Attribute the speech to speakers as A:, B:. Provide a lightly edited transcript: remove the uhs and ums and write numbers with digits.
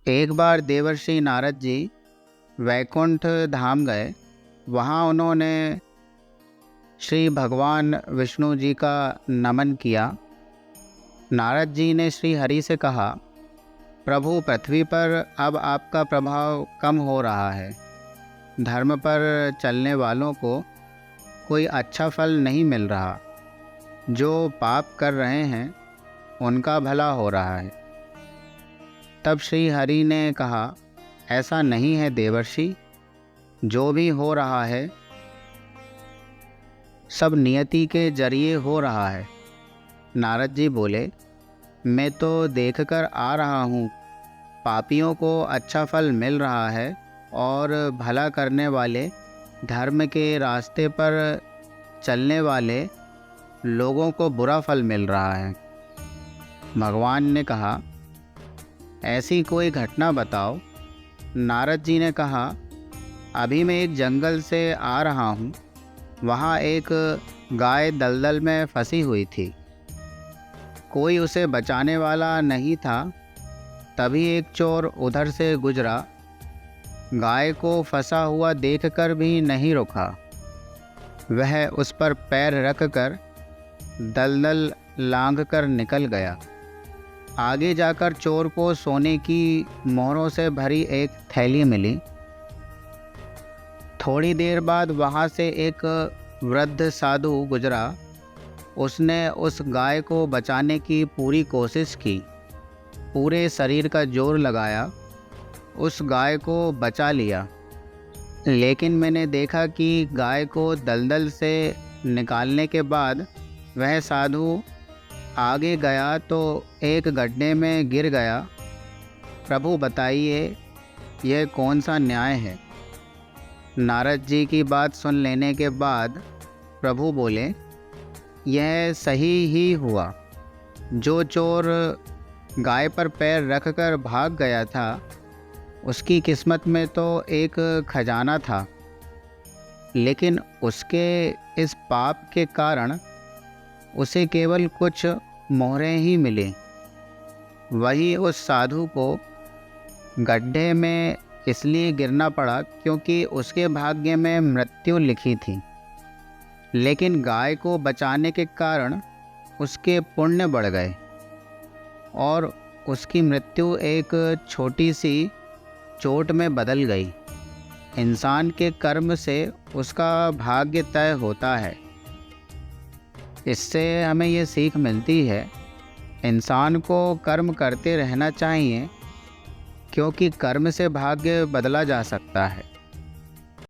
A: एक बार देवर्षि नारद जी वैकुंठ धाम गए। वहाँ उन्होंने श्री भगवान विष्णु जी का नमन किया। नारद जी ने श्री हरि से कहा, प्रभु, पृथ्वी पर अब आपका प्रभाव कम हो रहा है। धर्म पर चलने वालों को कोई अच्छा फल नहीं मिल रहा। जो पाप कर रहे हैं उनका भला हो रहा है। तब श्री हरि ने कहा, ऐसा नहीं है देवर्षि, जो भी हो रहा है सब नियति के जरिए हो रहा है। नारद जी बोले, मैं तो देखकर आ रहा हूँ, पापियों को अच्छा फल मिल रहा है और भला करने वाले, धर्म के रास्ते पर चलने वाले लोगों को बुरा फल मिल रहा है। भगवान ने कहा, ऐसी कोई घटना बताओ। नारद जी ने कहा, अभी मैं एक जंगल से आ रहा हूँ। वहाँ एक गाय दलदल में फंसी हुई थी। कोई उसे बचाने वाला नहीं था। तभी एक चोर उधर से गुजरा। गाय को फंसा हुआ देखकर भी नहीं रुका। वह उस पर पैर रखकर दलदल लांघकर निकल गया। आगे जाकर चोर को सोने की मोहरों से भरी एक थैली मिली। थोड़ी देर बाद वहाँ से एक वृद्ध साधु गुजरा। उसने उस गाय को बचाने की पूरी कोशिश की, पूरे शरीर का जोर लगाया, उस गाय को बचा लिया। लेकिन मैंने देखा कि गाय को दलदल से निकालने के बाद वह साधु आगे गया तो एक गड्ढे में गिर गया। प्रभु बताइए, यह कौन सा न्याय है? नारद जी की बात सुन लेने के बाद प्रभु बोले, यह सही ही हुआ। जो चोर गाय पर पैर रखकर भाग गया था, उसकी किस्मत में तो एक खजाना था, लेकिन उसके इस पाप के कारण उसे केवल कुछ मोहरें ही मिली। वही उस साधु को गड्ढे में इसलिए गिरना पड़ा क्योंकि उसके भाग्य में मृत्यु लिखी थी। लेकिन गाय को बचाने के कारण उसके पुण्य बढ़ गए और उसकी मृत्यु एक छोटी सी चोट में बदल गई। इंसान के कर्म से उसका भाग्य तय होता है। इससे हमें ये सीख मिलती है, इंसान को कर्म करते रहना चाहिए, क्योंकि कर्म से भाग्य बदला जा सकता है।